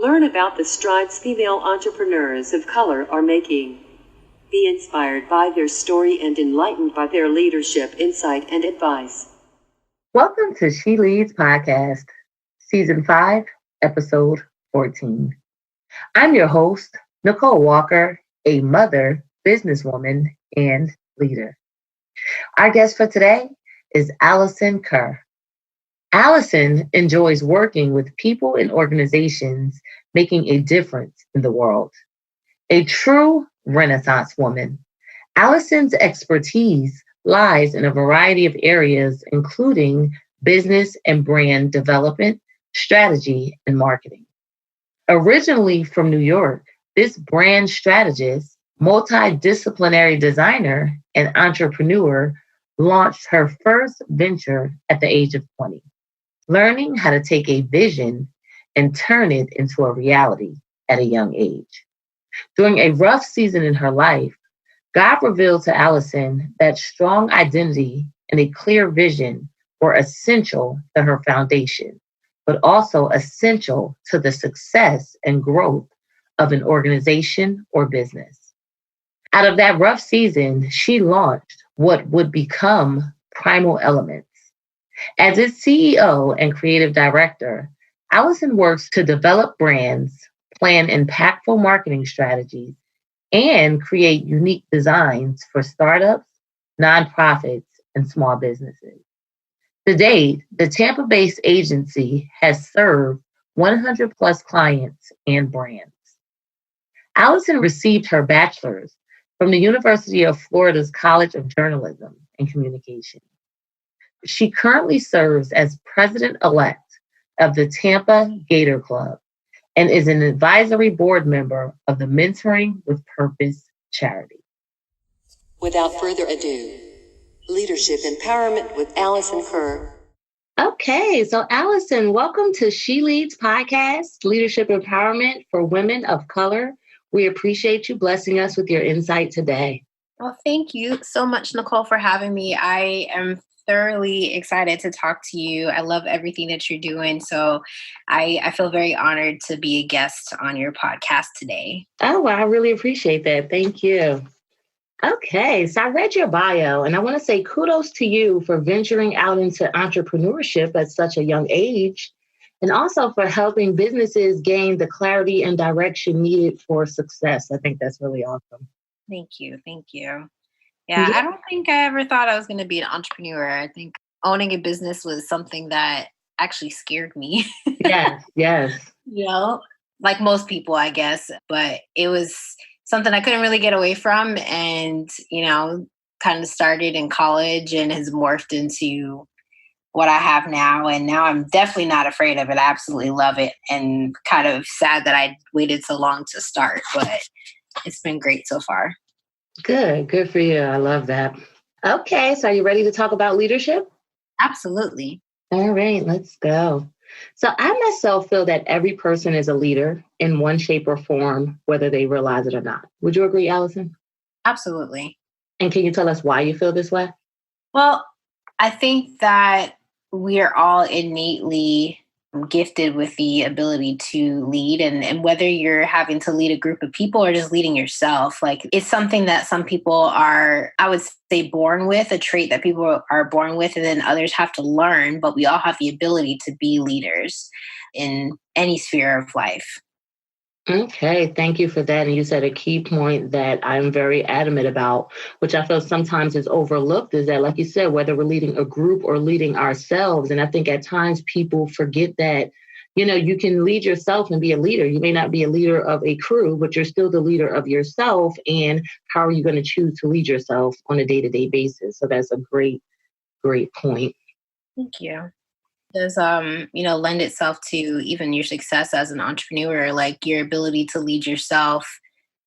Learn about the strides female entrepreneurs of color are making. Be inspired by their story and enlightened by their leadership, insight, and advice. Welcome to She Leads Podcast, Season 5, Episode 14. I'm your host, Nicole Walker, a mother, businesswoman, and leader. Our guest for today is Allysen Kerr. Allysen enjoys working with people and organizations making a difference in the world. A true Renaissance woman, Allysen's expertise lies in a variety of areas, including business and brand development, strategy, and marketing. Originally from New York, this brand strategist, multidisciplinary designer, and entrepreneur launched her first venture at the age of 20, learning how to take a vision and turn it into a reality at a young age. During a rough season in her life, God revealed to Allysen that strong identity and a clear vision were essential to her foundation, but also essential to the success and growth of an organization or business. Out of that rough season, she launched what would become Prymel Elements. As its CEO and creative director, Allysen works to develop brands, plan impactful marketing strategies, and create unique designs for startups, nonprofits, and small businesses. To date, the Tampa-based agency has served 100 plus clients and brands. Allysen received her bachelor's from the University of Florida's College of Journalism and Communication. She currently serves as president-elect of the Tampa Gator Club and is an advisory board member of the Mentoring with Purpose charity. Without further ado, Leadership Empowerment with Allysen Kerr. Okay, so Allysen, welcome to She Leads Podcast, Leadership Empowerment for Women of Color. We appreciate you blessing us with your insight today. Well, thank you so much, Nicole, for having me. I am thoroughly excited to talk to you. I love everything that you're doing. So I feel very honored to be a guest on your podcast today. Oh, well, I really appreciate that. Thank you. Okay, so I read your bio, and I want to say kudos to you for venturing out into entrepreneurship at such a young age, and also for helping businesses gain the clarity and direction needed for success. I think that's really awesome. Thank you. Thank you. Yeah, I don't think I ever thought I was going to be an entrepreneur. I think owning a business was something that actually scared me. Yes. Like most people, I guess. But it was something I couldn't really get away from, and, kind of started in college and has morphed into what I have now. And now I'm definitely not afraid of it. I absolutely love it, and kind of sad that I waited so long to start, but it's been great so far. Good for you. I love that. Okay, so are you ready to talk about leadership? Absolutely. All right, let's go. So I myself feel that every person is a leader in one shape or form, whether they realize it or not. Would you agree, Allysen? Absolutely. And can you tell us why you feel this way? Well, I think that we are all innately gifted with the ability to lead, and whether you're having to lead a group of people or just leading yourself, like, it's something that some people are, I would say, born with, a trait that people are born with, and then others have to learn, but we all have the ability to be leaders in any sphere of life. Okay, thank you for that. And you said a key point that I'm very adamant about, which I feel sometimes is overlooked, is that, like you said, whether we're leading a group or leading ourselves. And I think at times people forget that, you can lead yourself and be a leader. You may not be a leader of a crew, but you're still the leader of yourself. And how are you going to choose to lead yourself on a day-to-day basis? So that's a great point. Thank you. Does lend itself to even your success as an entrepreneur. Like, your ability to lead yourself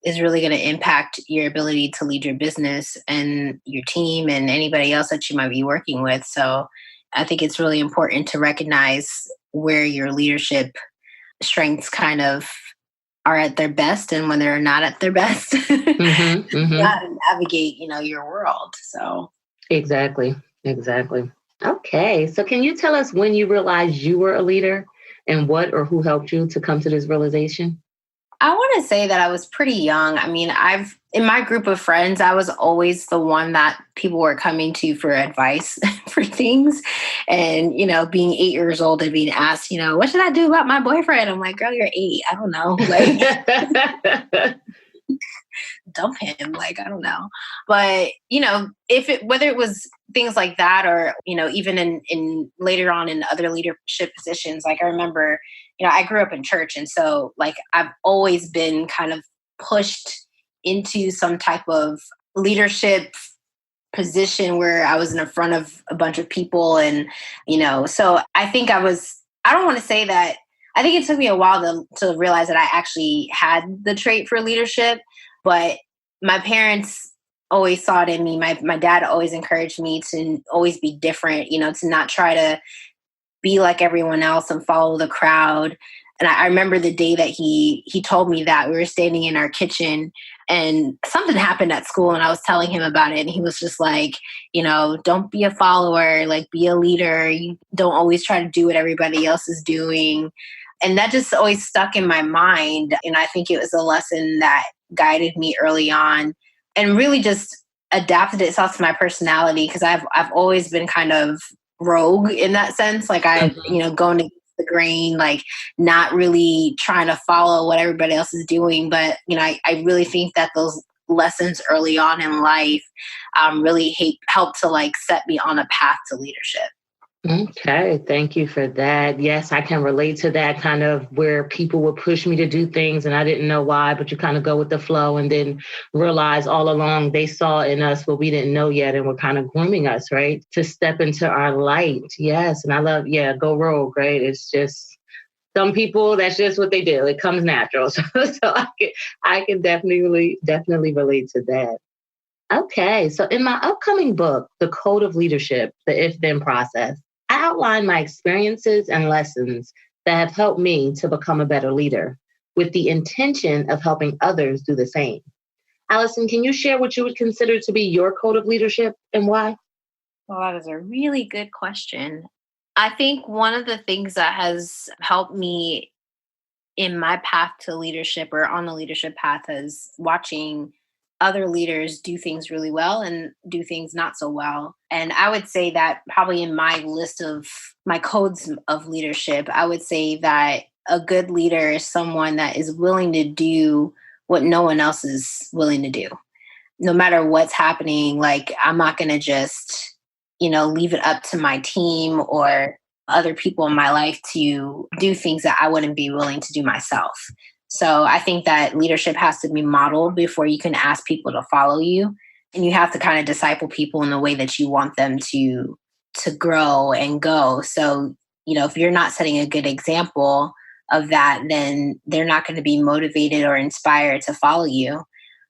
is really going to impact your ability to lead your business and your team and anybody else that you might be working with. So I think it's really important to recognize where your leadership strengths kind of are at their best and when they're not at their best. You gotta navigate, your world. So exactly. Okay, so can you tell us when you realized you were a leader? And what or who helped you to come to this realization? I want to say that I was pretty young. I mean, in my group of friends, I was always the one that people were coming to for advice for things. And, being 8 years old and being asked, what should I do about my boyfriend? I'm like, girl, you're 8. I don't know. Like, dump him. Like, I don't know. But, whether it was things like that or, even in later on in other leadership positions, like I remember, I grew up in church. And so like, I've always been kind of pushed into some type of leadership position where I was in the front of a bunch of people. And, so I think I don't want to say that. I think it took me a while to realize that I actually had the trait for leadership, but my parents always saw it in me. My dad always encouraged me to always be different, to not try to be like everyone else and follow the crowd. And I remember the day that he told me that. We were standing in our kitchen and something happened at school and I was telling him about it. And he was just like, don't be a follower, like be a leader. You don't always try to do what everybody else is doing. And that just always stuck in my mind. And I think it was a lesson that guided me early on and really just adapted itself to my personality because I've always been kind of rogue in that sense. Like I've, going against the grain, like not really trying to follow what everybody else is doing. But, I really think that those lessons early on in life really helped to like set me on a path to leadership. Okay, thank you for that. Yes, I can relate to that kind of where people would push me to do things and I didn't know why, but you kind of go with the flow and then realize all along they saw in us what we didn't know yet and were kind of grooming us, right? To step into our light. Yes, and I love, go rogue, right? It's just some people, that's just what they do. It comes natural. So I can definitely relate to that. Okay, so in my upcoming book, The Code of Leadership, the If-Then Process, I outline my experiences and lessons that have helped me to become a better leader with the intention of helping others do the same. Allysen, can you share what you would consider to be your code of leadership and why? Well, that is a really good question. I think one of the things that has helped me in my path to leadership or on the leadership path is watching other leaders do things really well and do things not so well. And I would say that probably in my list of my codes of leadership, I would say that a good leader is someone that is willing to do what no one else is willing to do. No matter what's happening, like I'm not going to just, leave it up to my team or other people in my life to do things that I wouldn't be willing to do myself. So I think that leadership has to be modeled before you can ask people to follow you. And you have to kind of disciple people in the way that you want them to grow and go. So, if you're not setting a good example of that, then they're not going to be motivated or inspired to follow you.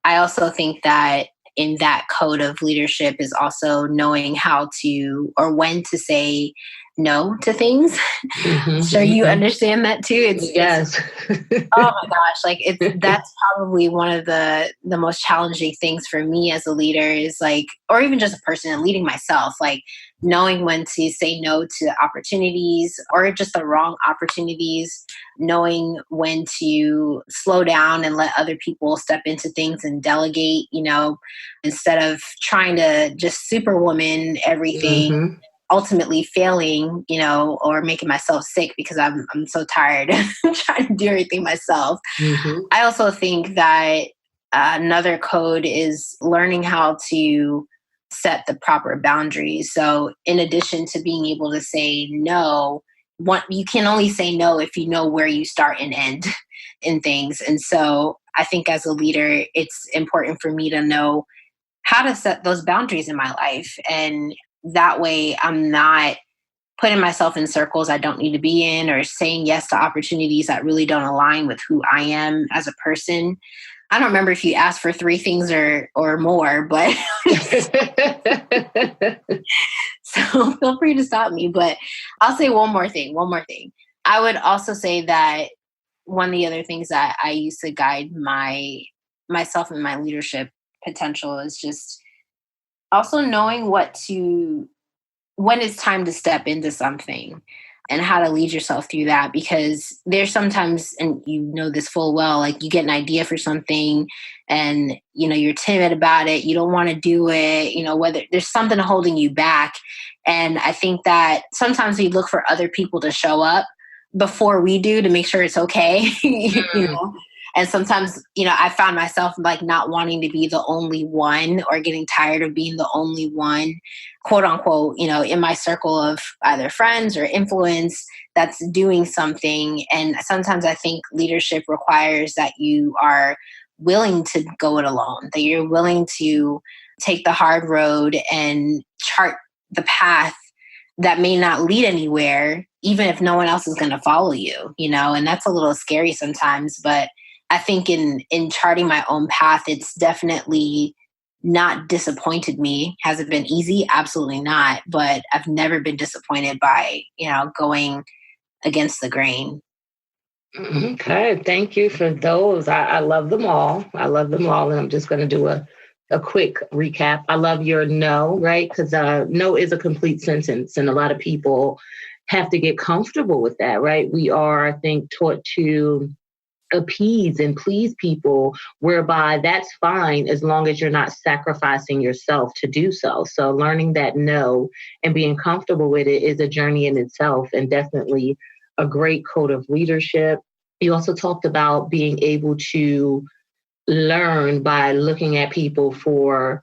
I also think that in that code of leadership is also knowing how to or when to say no to things. Sure, you understand that too. Yes. Oh my gosh, like that's probably one of the most challenging things for me as a leader is like, or even just a person and leading myself, like knowing when to say no to opportunities or just the wrong opportunities, knowing when to slow down and let other people step into things and delegate, instead of trying to just superwoman everything. Ultimately failing, or making myself sick because I'm so tired trying to do everything myself. I also think that another code is learning how to set the proper boundaries. So in addition to being able to say no, you can only say no if you know where you start and end in things. And so I think as a leader, it's important for me to know how to set those boundaries in my life. And that way I'm not putting myself in circles I don't need to be in or saying yes to opportunities that really don't align with who I am as a person. I don't remember if you asked for 3 things or more, but so feel free to stop me. But I'll say one more thing. I would also say that one of the other things that I use to guide myself and my leadership potential is just also knowing when it's time to step into something. and how to lead yourself through that. Because there's sometimes, and you know this full well, like you get an idea for something and, you know, you're timid about it. You don't want to do it, you know, whether there's something holding you back. And I think that sometimes we look for other people to show up before we do to make sure it's okay, you know. And sometimes, you know, I found myself like not wanting to be the only one or getting tired of being the only one, quote unquote, you know, in my circle of either friends or influence that's doing something. And sometimes I think leadership requires that you are willing to go it alone, that you're willing to take the hard road and chart the path that may not lead anywhere, even if no one else is going to follow you, you know. And that's a little scary sometimes, but I think in charting my own path, it's definitely not disappointed me. Has it been easy? Absolutely not. But I've never been disappointed by, you know, going against the grain. Okay, thank you for those. I love them all. I love them all. And I'm just going to do a quick recap. I love your no, right? Because no is a complete sentence. And a lot of people have to get comfortable with that, right? We are, I think, taught to appease and please people, whereby that's fine as long as you're not sacrificing yourself to do so. So learning that no and being comfortable with it is a journey in itself, and definitely a great code of leadership. You also talked about being able to learn by looking at people for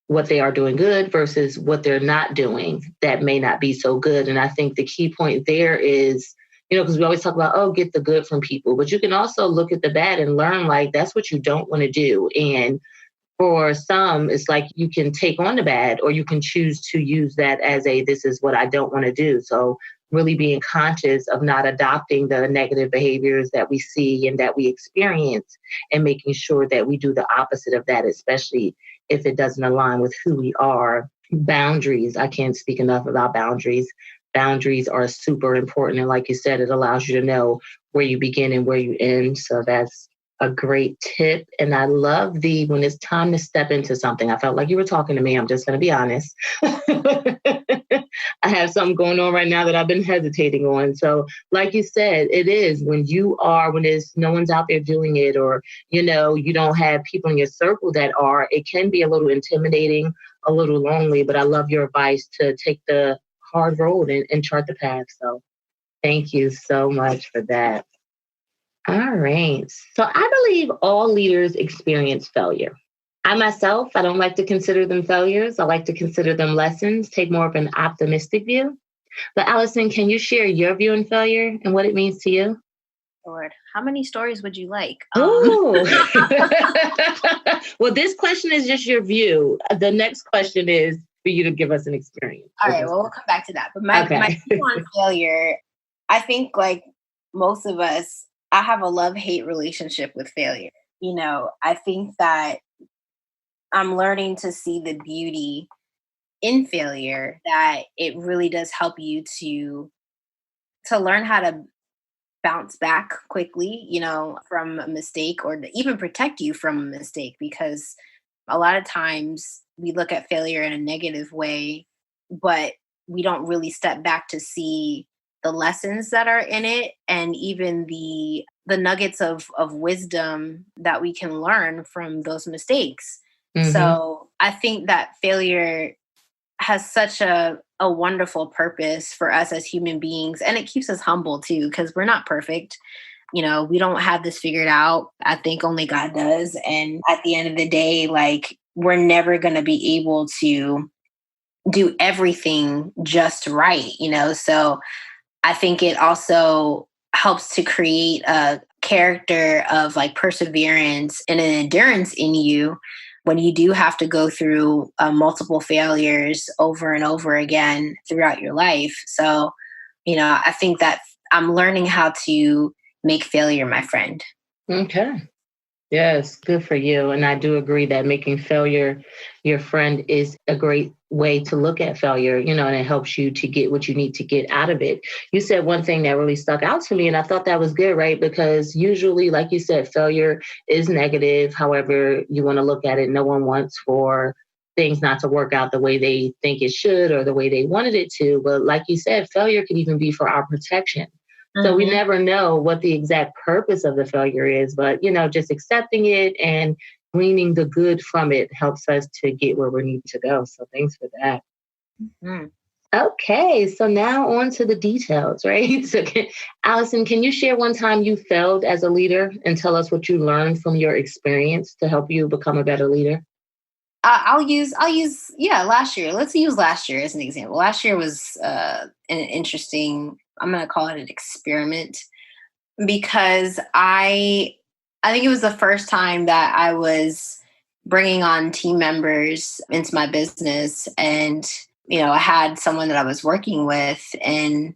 what they are doing good versus what they're not doing that may not be so good. And I think the key point there is, you know, because we always talk about, oh, get the good from people, but you can also look at the bad and learn, like, that's what you don't want to do. And for some, it's like you can take on the bad, or you can choose to use that as this is what I don't want to do. So really being conscious of not adopting the negative behaviors that we see and that we experience, and making sure that we do the opposite of that, especially if it doesn't align with who we are. Boundaries. I can't speak enough about boundaries. Boundaries are super important. And like you said, it allows you to know where you begin and where you end. So that's a great tip. And I love when it's time to step into something. I felt like you were talking to me. I'm just going to be honest. I have something going on right now that I've been hesitating on. So like you said, it is when there's no one's out there doing it, or, you know, you don't have people in your circle that are, it can be a little intimidating, a little lonely, but I love your advice to take the hard road and chart the path. So thank you so much for that. All right. So I believe all leaders experience failure. I myself, I don't like to consider them failures. I like to consider them lessons, take more of an optimistic view. But Allysen, can you share your view on failure and what it means to you? Lord, how many stories would you like? Oh, well, this question is just your view. The next question is for you to give us an experience. All right, well, we'll come back to that. But my view on failure, I think like most of us, I have a love-hate relationship with failure. You know, I think that I'm learning to see the beauty in failure, that it really does help you to learn how to bounce back quickly, you know, from a mistake, or to even protect you from a mistake. Because a lot of times we look at failure in a negative way, but we don't really step back to see the lessons that are in it, and even the nuggets of wisdom that we can learn from those mistakes. Mm-hmm. So I think that failure has such a wonderful purpose for us as human beings. And it keeps us humble too, because we're not perfect. You know, we don't have this figured out. I think only God does. And at the end of the day, like, we're never going to be able to do everything just right, you know? So I think it also helps to create a character of like perseverance and an endurance in you when you do have to go through multiple failures over and over again throughout your life. So, you know, I think that I'm learning how to make failure my friend. Okay. Yes, good for you. And I do agree that making failure your friend is a great way to look at failure, you know, and it helps you to get what you need to get out of it. You said one thing that really stuck out to me, and I thought that was good, right? Because usually, like you said, failure is negative. However you want to look at it, no one wants for things not to work out the way they think it should or the way they wanted it to. But like you said, failure can even be for our protection. So we never know what the exact purpose of the failure is, but, just accepting it and gleaning the good from it helps us to get where we need to go. So thanks for that. Okay, so now on to the details, right? So Allysen, can you share one time you failed as a leader and tell us what you learned from your experience to help you become a better leader? I'll use last year. Let's use last year as an example. Last year was an interesting, I'm going to call it an experiment, because I think it was the first time that I was bringing on team members into my business, and I had someone that I was working with, and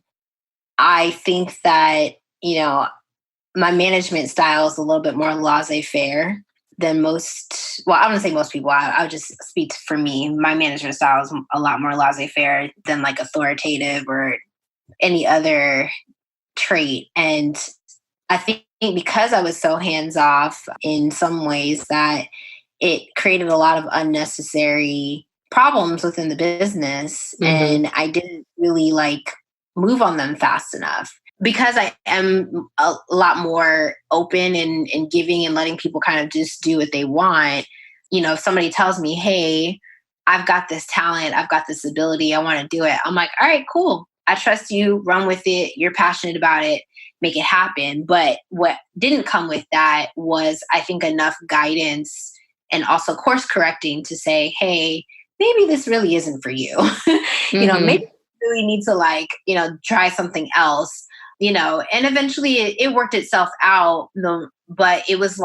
I think that my management style is a little bit more laissez-faire than most. Well, I wouldn't say most people. I would just speak for me. My management style is a lot more laissez-faire than like authoritative or any other trait. And I think because I was so hands-off in some ways, that it created a lot of unnecessary problems within the business. And I didn't really move on them fast enough, because I am a lot more open and giving and letting people kind of just do what they want. If somebody tells me, hey, I've got this talent, I've got this ability, I want to do it, I'm like, all right, cool. I trust you, run with it. You're passionate about it, make it happen. But what didn't come with that was, I think, enough guidance and also course correcting to say, hey, maybe this really isn't for you. Maybe you really need to try something else, and eventually it worked itself out. But it was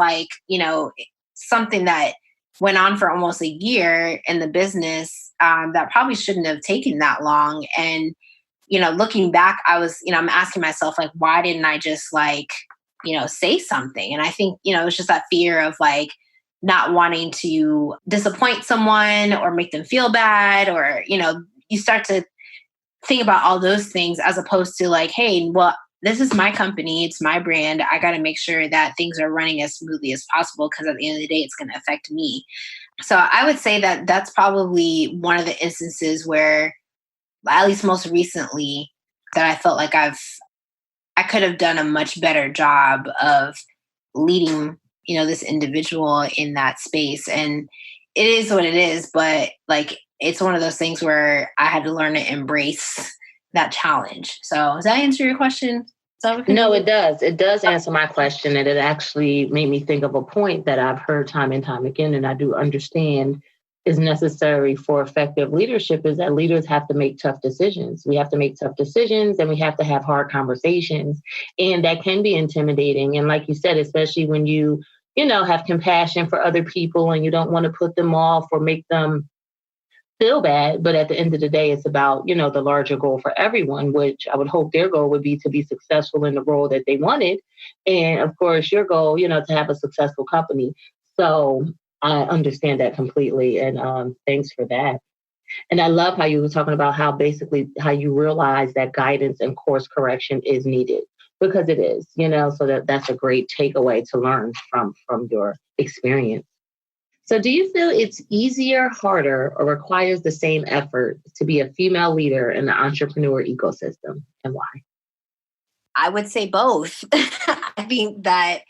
something that went on for almost a year in the business, that probably shouldn't have taken that long. And, looking back, I was, I'm asking myself, why didn't I just say something? And I think, it's just that fear of not wanting to disappoint someone or make them feel bad, or, you start to think about all those things as opposed to hey, well, this is my company, it's my brand. I got to make sure that things are running as smoothly as possible, because at the end of the day, it's going to affect me. So I would say that that's probably one of the instances where, at least most recently, that I felt like I could have done a much better job of leading, this individual in that space. And it is what it is, but it's one of those things where I had to learn to embrace that challenge. So does that answer your question? No, it does. It does answer my question. And it actually made me think of a point that I've heard time and time again, and I do understand is necessary for effective leadership, is that leaders have to make tough decisions. We have to make tough decisions, and we have to have hard conversations. And that can be intimidating. And like you said, especially when you have compassion for other people and you don't want to put them off or make them feel bad. But at the end of the day, it's about, the larger goal for everyone, which I would hope their goal would be to be successful in the role that they wanted. And of course, your goal, to have a successful company. So I understand that completely. And thanks for that. And I love how you were talking about how you realize that guidance and course correction is needed, because it is, so that's a great takeaway to learn from your experience. So do you feel it's easier, harder, or requires the same effort to be a female leader in the entrepreneur ecosystem, and why? I would say both. I think that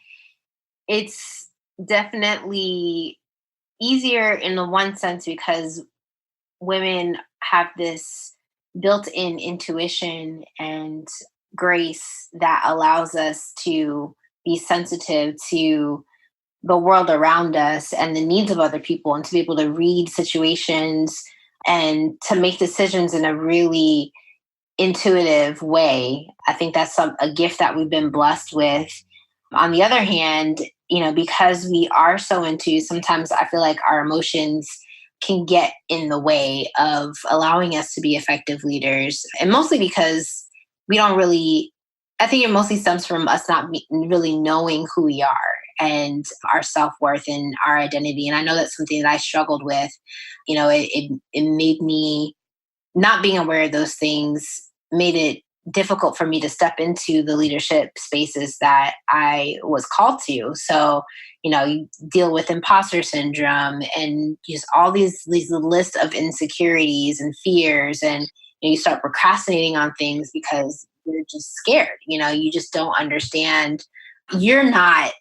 it's definitely easier in the one sense because women have this built-in intuition and grace that allows us to be sensitive to the world around us and the needs of other people, and to be able to read situations and to make decisions in a really intuitive way. I think that's a gift that we've been blessed with. On the other hand, because we are so into, sometimes I feel like our emotions can get in the way of allowing us to be effective leaders. And mostly because I think it mostly stems from us not really knowing who we are and our self-worth and our identity. And I know that's something that I struggled with. It made me, not being aware of those things, made it difficult for me to step into the leadership spaces that I was called to. So, you deal with imposter syndrome and just all these lists of insecurities and fears, and you start procrastinating on things because you're just scared. You just don't understand. You're not,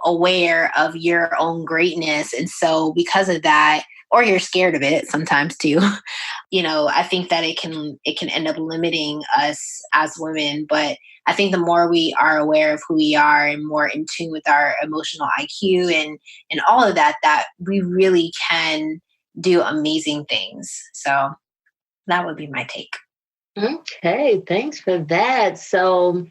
aware of your own greatness. And so because of that, or you're scared of it sometimes too, I think that it can end up limiting us as women. But I think the more we are aware of who we are and more in tune with our emotional IQ and all of that, that we really can do amazing things. So that would be my take. Okay, thanks for that. So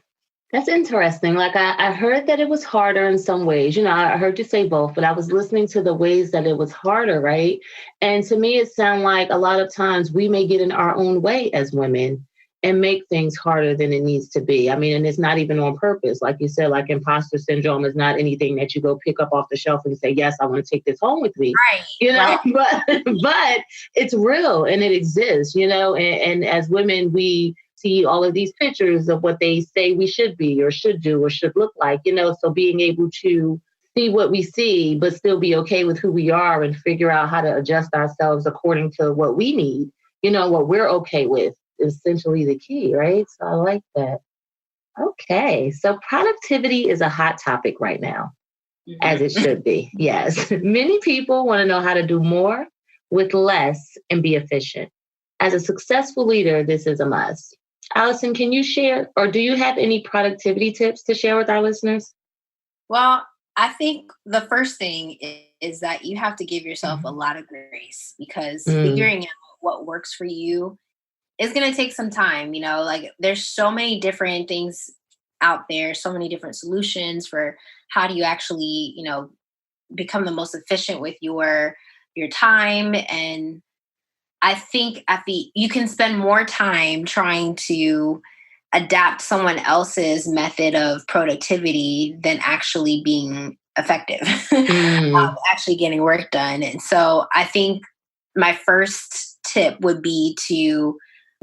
that's interesting. Like I heard that it was harder in some ways. I heard you say both, but I was listening to the ways that it was harder, right? And to me, it sounded like a lot of times we may get in our own way as women and make things harder than it needs to be. I mean, and it's not even on purpose. Like you said, like imposter syndrome is not anything that you go pick up off the shelf and say, yes, I want to take this home with me. Right. Right. But it's real and it exists, and as women, we see all of these pictures of what they say we should be or should do or should look like, so being able to see what we see, but still be okay with who we are and figure out how to adjust ourselves according to what we need, what we're okay with is essentially the key, right? So I like that. Okay. So productivity is a hot topic right now, as it should be. Yes. Many people want to know how to do more with less and be efficient. As a successful leader, this is a must. Allysen, can you share, or do you have any productivity tips to share with our listeners? Well, I think the first thing is that you have to give yourself a lot of grace, because figuring out what works for you is going to take some time. Like there's so many different things out there, so many different solutions for how do you actually, become the most efficient with your time. And I think you can spend more time trying to adapt someone else's method of productivity than actually being effective, actually getting work done. And so I think my first tip would be to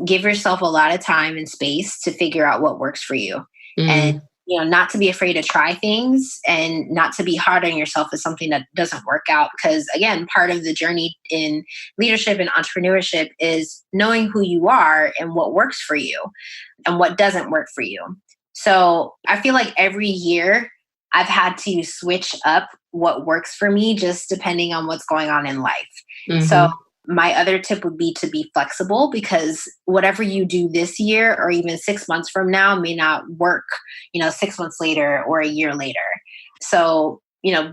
give yourself a lot of time and space to figure out what works for you. And not to be afraid to try things and not to be hard on yourself if something that doesn't work out. Because again, part of the journey in leadership and entrepreneurship is knowing who you are and what works for you and what doesn't work for you. So I feel like every year I've had to switch up what works for me just depending on what's going on in life. So my other tip would be to be flexible, because whatever you do this year or even 6 months from now may not work, 6 months later or a year later. So,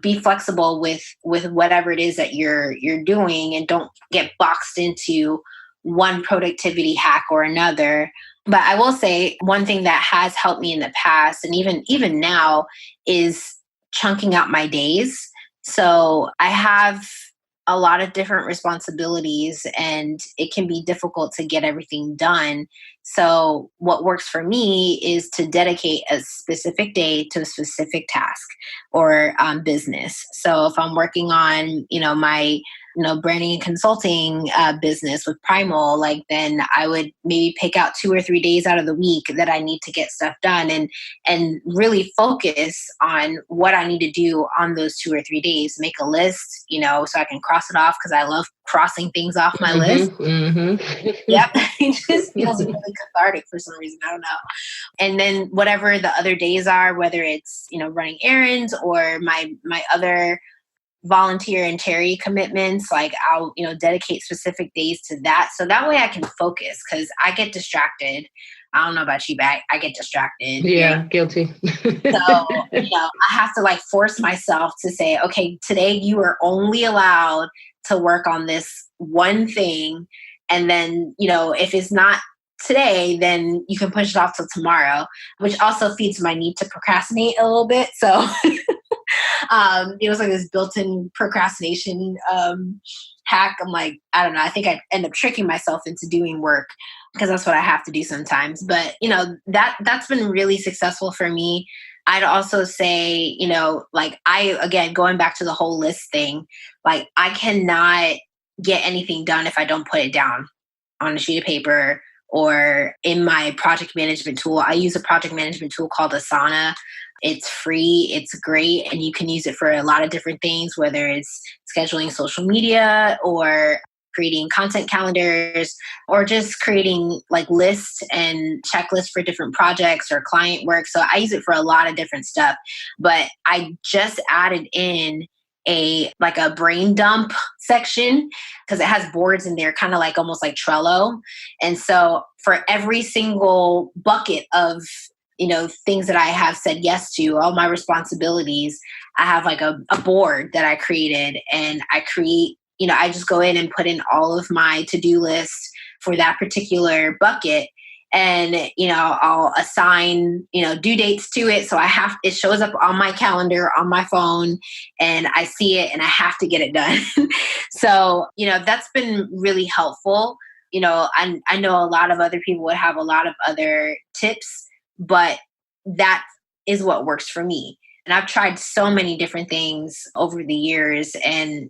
be flexible with whatever it is that you're doing, and don't get boxed into one productivity hack or another. But I will say one thing that has helped me in the past, and even now, is chunking out my days. So I have a lot of different responsibilities, and it can be difficult to get everything done. So what works for me is to dedicate a specific day to a specific task or business. So if I'm working on, my branding and consulting business with Prymel, then I would maybe pick out 2 or 3 days out of the week that I need to get stuff done, and really focus on what I need to do on those 2 or 3 days. Make a list, so I can cross it off, because I love crossing things off my list. Yep. It just feels really cathartic for some reason. I don't know. And then whatever the other days are, whether it's, running errands or my other volunteer and charity commitments, I'll, dedicate specific days to that. So that way I can focus, because I get distracted. I don't know about you, but I get distracted. Yeah, guilty. So, I have to force myself to say, okay, today you are only allowed to work on this one thing. And then, if it's not today, then you can push it off till tomorrow, which also feeds my need to procrastinate a little bit. So it was this built-in procrastination hack. I'm I don't know. I think I end up tricking myself into doing work, because that's what I have to do sometimes. But, that's been really successful for me. I'd also say, again, going back to the whole list thing, I cannot get anything done if I don't put it down on a sheet of paper or in my project management tool. I use a project management tool called Asana. It's free, it's great, and you can use it for a lot of different things, whether it's scheduling social media or creating content calendars or just creating like lists and checklists for different projects or client work. So I use it for a lot of different stuff. But I just added in a brain dump section because it has boards in there, kind of like almost like Trello. And so for every single bucket of things that I have said yes to, all my responsibilities, I have like a board that I created, and I create, I just go in and put in all of my to-do lists for that particular bucket. And, I'll assign, due dates to it. So it shows up on my calendar, on my phone, and I see it and I have to get it done. So, that's been really helpful. I know a lot of other people would have a lot of other tips, but that is what works for me. And I've tried so many different things over the years. And,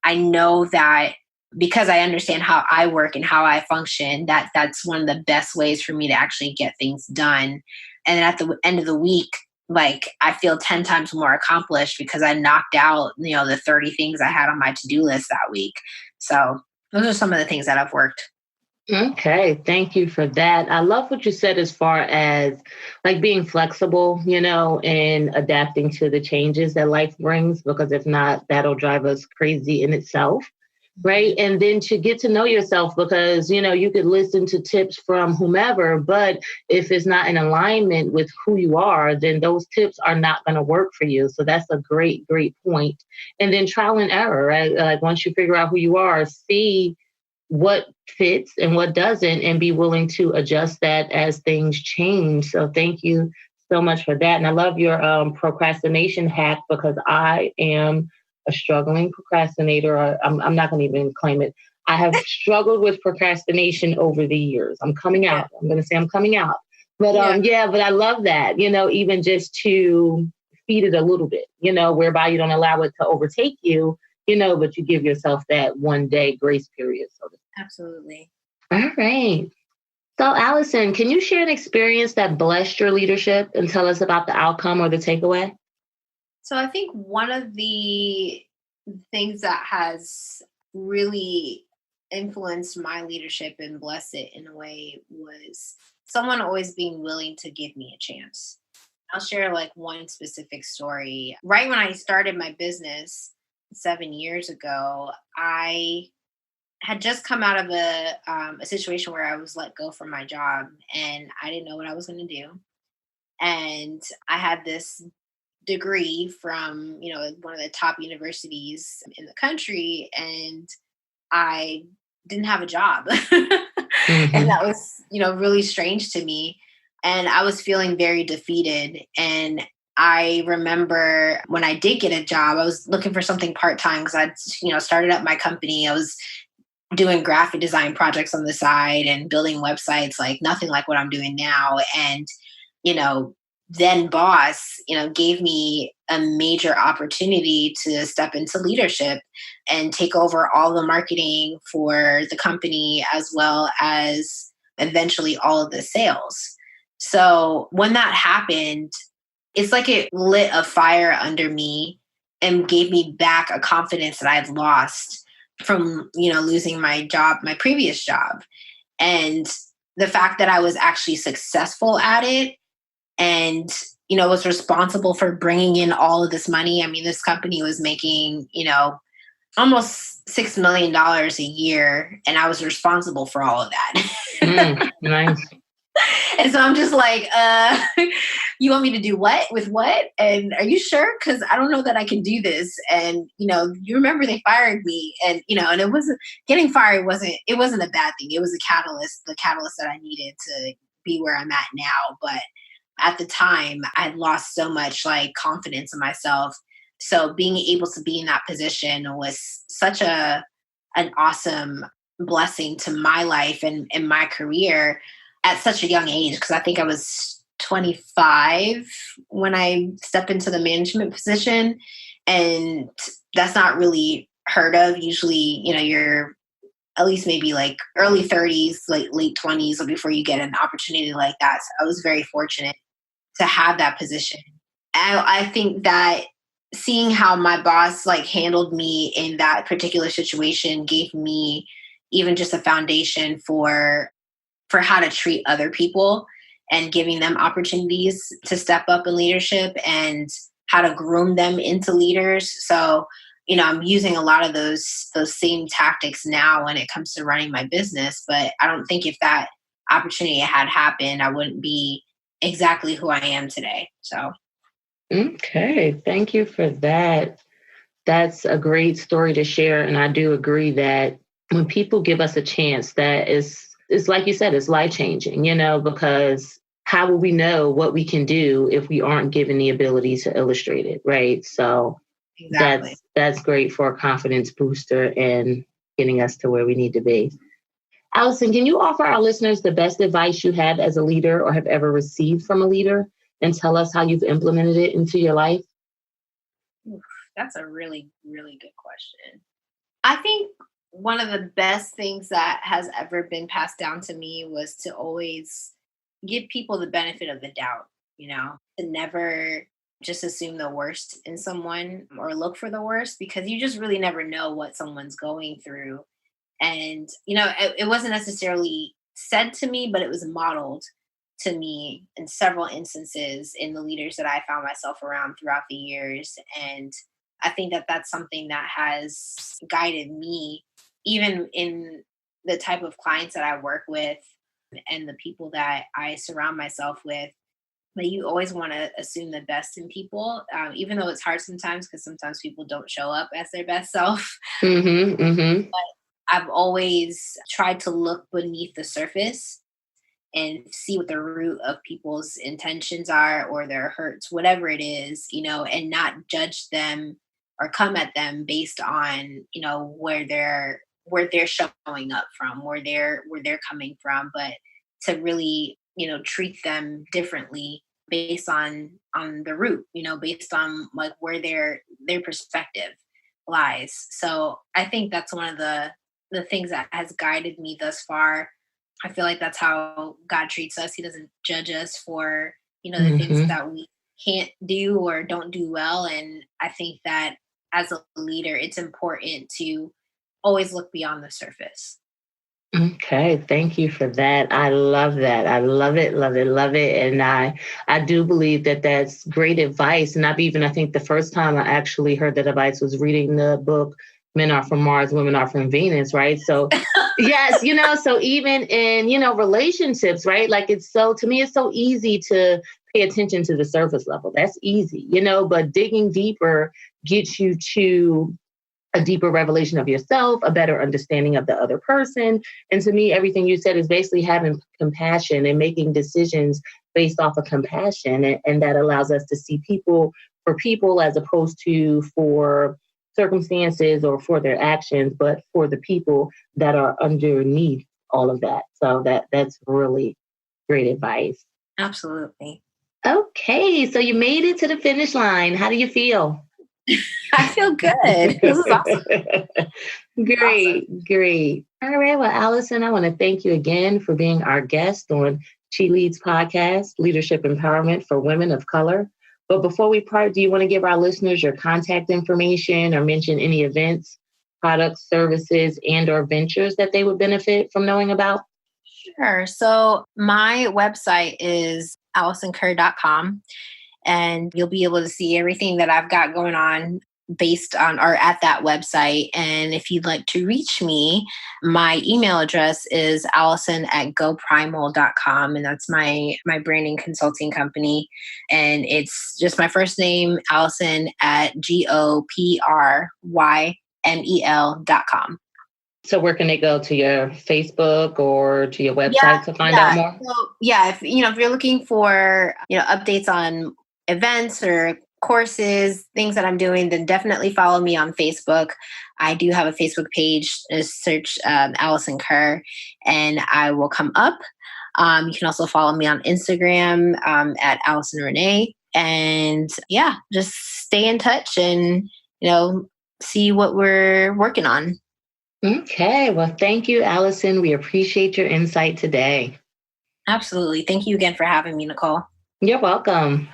I know that because I understand how I work and how I function, that's one of the best ways for me to actually get things done. And then at the end of the week, I feel 10 times more accomplished because I knocked out, the 30 things I had on my to-do list that week. So those are some of the things that have worked. Okay, thank you for that. I love what you said as far as being flexible, and adapting to the changes that life brings, because if not, that'll drive us crazy in itself. Right. And then to get to know yourself, because, you could listen to tips from whomever, but if it's not in alignment with who you are, then those tips are not going to work for you. So that's a great, great point. And then trial and error, right? Once you figure out who you are, see what fits and what doesn't, and be willing to adjust that as things change. So thank you so much for that. And I love your procrastination hack, because I am a struggling procrastinator. I'm not going to even claim it. I have struggled with procrastination over the years. I'm coming out. I'm going to say I'm coming out. But but I love that, even just to feed it a little bit, whereby you don't allow it to overtake you, but you give yourself that 1 day grace period. Absolutely. All right. So Allysen, can you share an experience that blessed your leadership and tell us about the outcome or the takeaway? So I think one of the things that has really influenced my leadership and blessed it in a way was someone always being willing to give me a chance. I'll share one specific story. Right when I started my business 7 years ago, I had just come out of a situation where I was let go from my job, and I didn't know what I was going to do. And I had this degree from one of the top universities in the country, and I didn't have a job. And that was really strange to me, and I was feeling very defeated. And I remember when I did get a job, I was looking for something part-time because I'd started up my company. I was doing graphic design projects on the side and building websites, nothing like what I'm doing now. And then boss, gave me a major opportunity to step into leadership and take over all the marketing for the company, as well as eventually all of the sales. So when that happened, it's like it lit a fire under me and gave me back a confidence that I'd lost from, losing my job, my previous job. And the fact that I was actually successful at it and, was responsible for bringing in all of this money. I mean, this company was making, almost $6 million a year, and I was responsible for all of that. Nice. And so I'm just like, you want me to do what with what? And are you sure? Because I don't know that I can do this. And, you remember they fired me, and, and it wasn't, getting fired wasn't a bad thing. It was the catalyst that I needed to be where I'm at now. But at the time, I had lost so much confidence in myself. So being able to be in that position was such an awesome blessing to my life and my career at such a young age, because I think I was 25 when I stepped into the management position, and that's not really heard of. Usually, you're at least maybe like early 30s, like late 20s, or before you get an opportunity like that. So I was very fortunate to have that position. I think that seeing how my boss like handled me in that particular situation gave me even just a foundation for how to treat other people and giving them opportunities to step up in leadership and how to groom them into leaders. So, I'm using a lot of those same tactics now when it comes to running my business. But I don't think if that opportunity had happened, I wouldn't be exactly who I am today. So. Okay. Thank you for that. That's a great story to share. And I do agree that when people give us a chance, that is like you said, it's life changing, because how will we know what we can do if we aren't given the ability to illustrate it, right? So Exactly. that's great for a confidence booster and getting us to where we need to be. Allysen, can you offer our listeners the best advice you had as a leader or have ever received from a leader and tell us how you've implemented it into your life? Oof, that's a really, really good question. I think one of the best things that has ever been passed down to me was to always give people the benefit of the doubt, to never just assume the worst in someone or look for the worst, because you just really never know what someone's going through. And, it wasn't necessarily said to me, but it was modeled to me in several instances in the leaders that I found myself around throughout the years. And I think that that's something that has guided me, even in the type of clients that I work with and the people that I surround myself with. But you always want to assume the best in people, even though it's hard sometimes because sometimes people don't show up as their best self. Mm-hmm, mm-hmm. I've always tried to look beneath the surface and see what the root of people's intentions are or their hurts, whatever it is, and not judge them or come at them based on, where they're showing up from, where they're coming from, but to really, treat them differently based on the root, based on like where their perspective lies. So I think that's one of the things that has guided me thus far. I feel like that's how God treats us. He doesn't judge us for, the things that we can't do or don't do well. And I think that as a leader, it's important to always look beyond the surface. Okay, thank you for that. I love that. I love it, love it, love it. And I do believe that that's great advice. And I think the first time I actually heard that advice was reading the book, Men Are From Mars, Women Are From Venus, right? So yes, so even in, relationships, right? Like to me, it's so easy to pay attention to the surface level. That's easy, but digging deeper gets you to a deeper revelation of yourself, a better understanding of the other person. And to me, everything you said is basically having compassion and making decisions based off of compassion. And that allows us to see people for people as opposed to for circumstances or for their actions, but for the people that are underneath all of that. So that's really great advice. Absolutely. Okay, so you made it to the finish line. How do you feel? I feel good. This is awesome. Great, awesome. Great. All right. Well, Allysen, I want to thank you again for being our guest on She Leads podcast, Leadership Empowerment for Women of Color. But before we part, do you want to give our listeners your contact information or mention any events, products, services, and or ventures that they would benefit from knowing about? Sure. So my website is allysenkerr.com. And you'll be able to see everything that I've got going on based on or at that website. And if you'd like to reach me, my email address is Allysen@goprymel.com. And that's my branding consulting company. And it's just my first name, Allysen@goprymel.com. So where can they go? To your Facebook or to your website to find out more? So, if you're looking for, updates on events or courses, things that I'm doing, then definitely follow me on Facebook. I do have a Facebook page. Just search Allysen Kerr and I will come up. You can also follow me on Instagram at Allysen Renee. And just stay in touch and, see what we're working on. Okay, well, thank you, Allysen. We appreciate your insight today. Absolutely. Thank you again for having me, Nicole. You're welcome.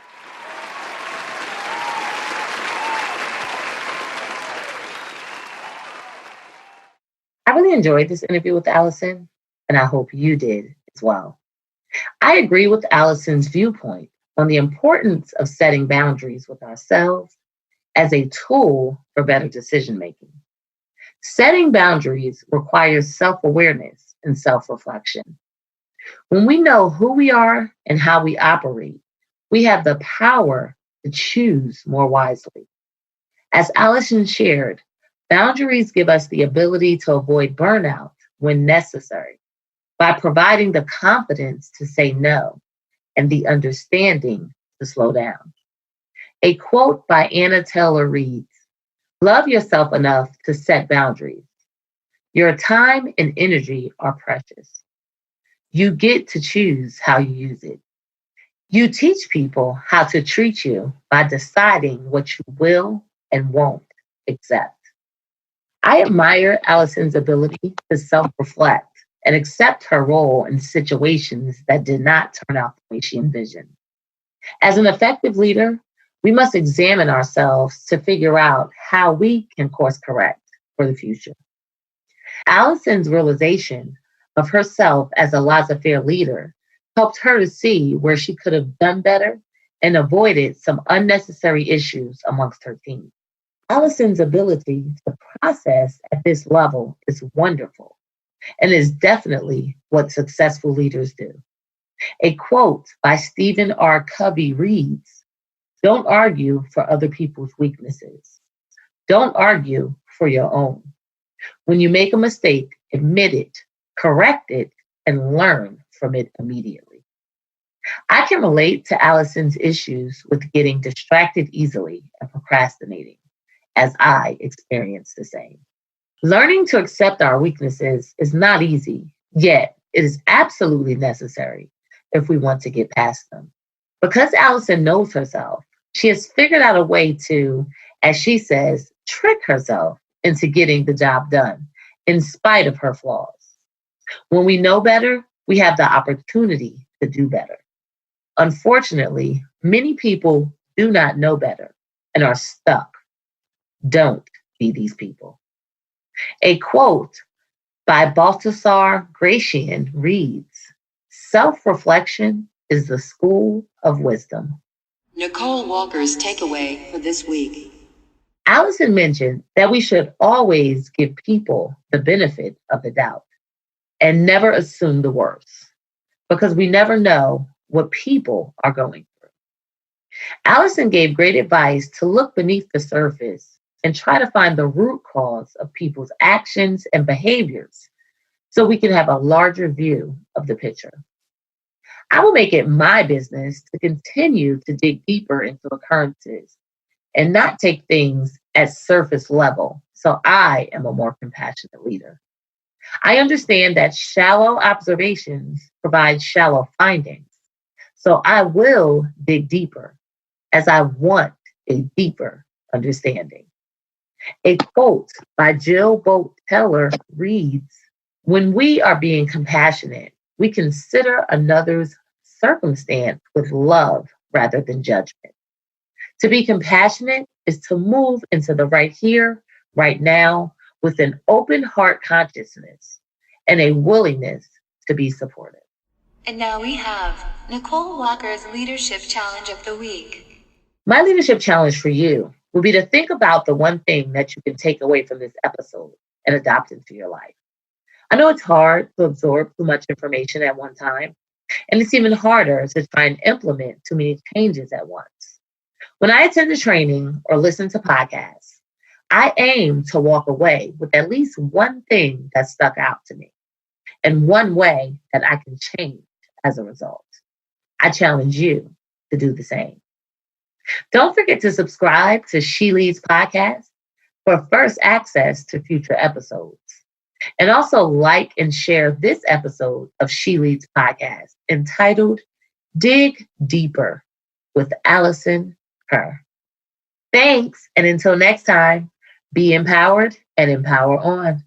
I really enjoyed this interview with Allysen, and I hope you did as well. I agree with Allysen's viewpoint on the importance of setting boundaries with ourselves as a tool for better decision making. Setting boundaries requires self awareness and self reflection. When we know who we are and how we operate, we have the power to choose more wisely. As Allysen shared, boundaries give us the ability to avoid burnout when necessary by providing the confidence to say no and the understanding to slow down. A quote by Anna Taylor reads, "Love yourself enough to set boundaries. Your time and energy are precious. You get to choose how you use it. You teach people how to treat you by deciding what you will and won't accept." I admire Allysen's ability to self reflect and accept her role in situations that did not turn out the way she envisioned. As an effective leader, we must examine ourselves to figure out how we can course correct for the future. Allysen's realization of herself as a laissez-faire leader helped her to see where she could have done better and avoided some unnecessary issues amongst her team. Allysen's ability to process at this level is wonderful and is definitely what successful leaders do. A quote by Stephen R. Covey reads, "Don't argue for other people's weaknesses. Don't argue for your own. When you make a mistake, admit it, correct it, and learn from it immediately." I can relate to Allysen's issues with getting distracted easily and procrastinating, as I experience the same. Learning to accept our weaknesses is not easy, yet it is absolutely necessary if we want to get past them. Because Allysen knows herself, she has figured out a way to, as she says, trick herself into getting the job done in spite of her flaws. When we know better, we have the opportunity to do better. Unfortunately, many people do not know better and are stuck. Don't be these people. A quote by Baltasar Gracian reads, "Self reflection is the school of wisdom." Nicole Walker's takeaway for this week. Allysen mentioned that we should always give people the benefit of the doubt and never assume the worst because we never know what people are going through. Allysen gave great advice to look beneath the surface and try to find the root cause of people's actions and behaviors so we can have a larger view of the picture. I will make it my business to continue to dig deeper into occurrences and not take things at surface level so I am a more compassionate leader. I understand that shallow observations provide shallow findings, so I will dig deeper as I want a deeper understanding. A quote by Jill Bolt Teller reads, "When we are being compassionate, we consider another's circumstance with love rather than judgment. To be compassionate is to move into the right here, right now, with an open heart consciousness and a willingness to be supportive." And now we have Nicole Walker's Leadership Challenge of the Week. My leadership challenge for you will be to think about the one thing that you can take away from this episode and adopt into your life. I know it's hard to absorb too much information at one time, and it's even harder to try and implement too many changes at once. When I attend a training or listen to podcasts, I aim to walk away with at least one thing that stuck out to me and one way that I can change as a result. I challenge you to do the same. Don't forget to subscribe to She Leads Podcast for first access to future episodes. And also like and share this episode of She Leads Podcast entitled Dig Deeper with Allysen Kerr. Thanks, and until next time, be empowered and empower on.